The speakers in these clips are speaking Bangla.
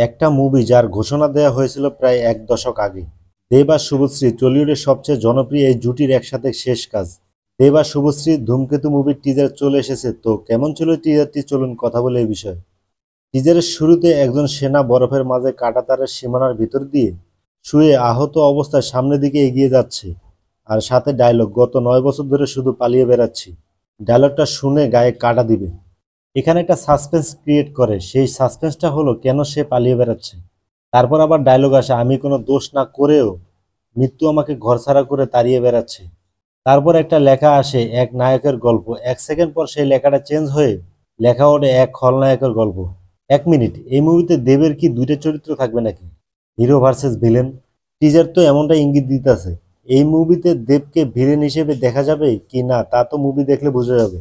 একটা মুভি যার ঘোষণা দেওয়া হয়েছিল প্রায় এক দশক আগে। দেব আর শুভশ্রী টলিউডের সবচেয়ে জনপ্রিয় এই জুটির একসাথে শেষ কাজ। দেব আর শুভশ্রী ধূমকেতু মুভির টিজার চলে এসেছে, তো কেমন ছিল টিজারটি চলুন কথা বলে এই বিষয়ে। টিজারের শুরুতে একজন সেনা বরফের মাঝে কাঁটাতারের সীমানার ভিতর দিয়ে শুয়ে আহত অবস্থায় সামনের দিকে এগিয়ে যাচ্ছে, আর সাথে ডায়লগ, গত 9 বছর ধরে শুধু পালিয়ে বেড়াচ্ছি। ডায়লগটা শুনে গায়ে কাটা দিবে। এখানে একটা সাসপেন্স ক্রিয়েট করে, সেই সাসপেন্সটা হলো কেন সে পালিয়ে বেড়াচ্ছে। তারপর আবার ডায়লগ আসে, আমি কোনো দোষ না করেও মৃত্যু আমাকে ঘরছাড়া করে তাড়িয়ে বেড়াচ্ছে। তারপর একটা লেখা আসে, এক নায়কের গল্প। 1 সেকেন্ড পর সেই লেখাটা চেঞ্জ হয়ে লেখা ওঠে এক খলনায়কের গল্প। 1 মিনিট, এই মুভিতে দেবের কি দুইটা চরিত্র থাকবে নাকি? Hero versus villain? টিজার তো এমনটা ইঙ্গিত দিতেছে। এই মুভিতে দেবকে ভিলেন হিসেবে দেখা যাবে কি না তা তো মুভি দেখলে বোঝা যাবে।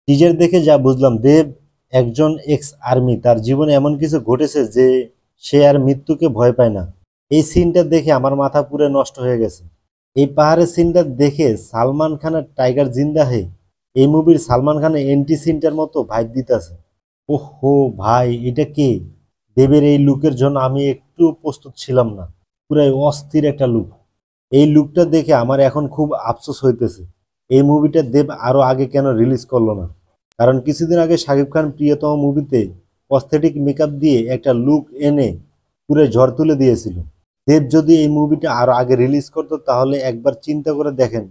টিজার দেখে যা বুঝলাম, দেব একজন এক্স আর্মি, তার জীবনে এমন কিছু ঘটেছে যে সে আর মৃত্যুকে ভয় পায় না। এই সিনটা দেখে আমার মাথা পুরো নষ্ট হয়ে গেছে। এই পাহাড়ের সিনটা দেখে সালমান খানের টাইগার জিন্দা হে, এই মুভির সালমান খানের এন্টি সিনটার মতো ভাইব দিতেছে। ওহো ভাই, এটা কে? দেবের এই লুকের জন্য আমি একটু প্রস্তুত ছিলাম না। পুরাই অস্থির একটা লুক। এই লুকটা দেখে আমার এখন খুব আফসোস হইতেছে, এই মুভিটা দেব আরো আগে কেন রিলিজ করলো না। কারণ কিছুদিন আগে শাকিব খান প্রিয়তম মুভিতে অস্থেটিক মেকআপ দিয়ে একটা লুক এনে পুরো ঝড় তুলে দিয়েছিল। দেব যদি এই মুভিটা আরো আগে রিলিজ করতো তাহলে একবার চিন্তা করে দেখেন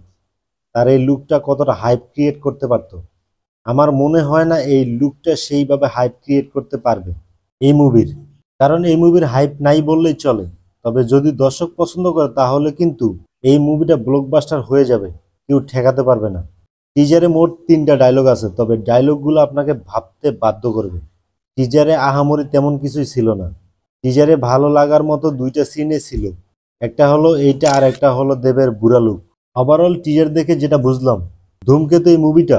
তার এই লুকটা কতটা হাইপ ক্রিয়েট করতে পারতো। আমার মনে হয় না এই লুকটা সেইভাবে হাইপ ক্রিয়েট করতে পারবে এই মুভির। কারণ এই মুভির হাইপ নাই বললেই চলে। তবে যদি দর্শক পছন্দ করে তাহলে কিন্তু এই মুভিটা ব্লকবাস্টার হয়ে যাবে, কেউ ঠেকাতে পারবে না। টিজারে মোট 3টা ডায়লগ আছে, তবে ডায়লগগুলো আপনাকে ভাবতে বাধ্য করবে। টিজারে আহামরি তেমন কিছুই ছিল না। টিজারে ভালো লাগার মতো 2টা সিনে ছিল, একটা হলো এইটা আর একটা হলো দেবের বুড়া লুক। ওভারঅল টিজার দেখে যেটা বুঝলাম, ধূমকেতু এই মুভিটা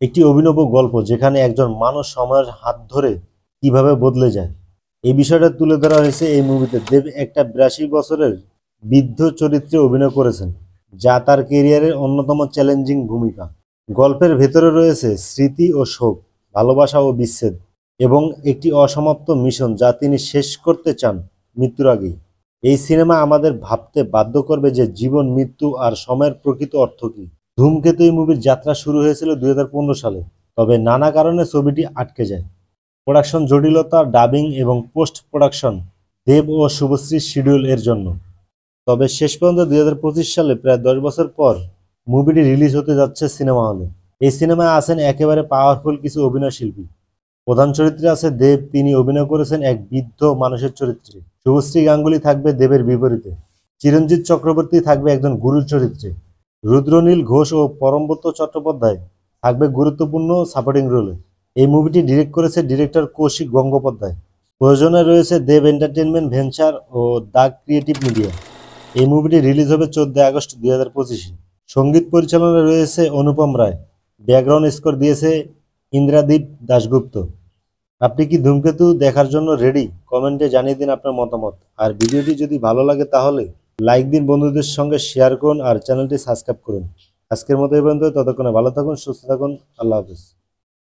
একটি অভিনব গল্প, যেখানে একজন মানুষ সময়ের হাত ধরে কিভাবে বদলে যায় এই বিষয়টা তুলে ধরা হয়েছে এই মুভিতে। দেব একটা 82 বছরের বৃদ্ধ চরিত্রে অভিনয় করেছেন, যা তার ক্যারিয়ারের অন্যতম চ্যালেঞ্জিং ভূমিকা। গল্পের ভেতরে রয়েছে স্মৃতি ও শোক, ভালোবাসা ও বিচ্ছেদ, এবং একটি অসমাপ্ত মিশন যা তিনি শেষ করতে চান মৃত্যুর আগেই। এই সিনেমা আমাদের ভাবতে বাধ্য করবে যে জীবন, মৃত্যু আর সময়ের প্রকৃত অর্থ কী। ধূমকেতু এই মুভির যাত্রা শুরু হয়েছিল 2015 সালে, তবে নানা কারণে ছবিটি আটকে যায়। প্রোডাকশন জটিলতা, ডাবিং এবং পোস্ট প্রোডাকশন, দেব ও শুভশ্রীর শিডিউল এর জন্য। তবে শেষ পর্যন্ত 2025 সালে, প্রায় 10 বছর পর, মুভিটি রিলিজ হতে যাচ্ছে সিনেমা হলে। এই সিনেমায় আছেন একেবারে পাওয়ারফুল কিছু অভিনয় শিল্পী। প্রধান চরিত্রে আছে দেব, তিনি অভিনয় করেছেন এক বৃদ্ধ মানুষের চরিত্রে। শুভশ্রী গাঙ্গুলি থাকবে দেবের বিপরীতে। চিরঞ্জিত চক্রবর্তী থাকবে একজন গুরুর চরিত্রে। রুদ্রনীল ঘোষ ও পরমব্রত চট্টোপাধ্যায় থাকবে গুরুত্বপূর্ণ সাপোর্টিং রোলে। এই মুভিটি ডিরেক্ট করেছে ডিরেক্টর কৌশিক গঙ্গোপাধ্যায়। প্রযোজনা রয়েছে দেব এন্টারটেনমেন্ট ভেঞ্চার ও দ্য ক্রিয়েটিভ মিডিয়া। এই মুভিটি রিলিজ হবে 14 আগস্ট 2025-এ। সঙ্গীত পরিচালনায় রয়েছে অনুপম রায়। ব্যাকগ্রাউন্ড স্কোর দিয়েছে ইন্দ্রাদীপ দাশগুপ্ত। আপনি কি ধূমকেতু দেখার জন্য রেডি? কমেন্টে জানিয়ে দিন আপনার মতামত। আর ভিডিওটি যদি ভালো লাগে তাহলে লাইক দিন, বন্ধুদের সঙ্গে শেয়ার করুন আর চ্যানেলটি সাবস্ক্রাইব করুন। আজকের মতো এই পর্যন্ত, ততক্ষণে ভালো থাকুন, সুস্থ থাকুন, আল্লাহ হাফেজ।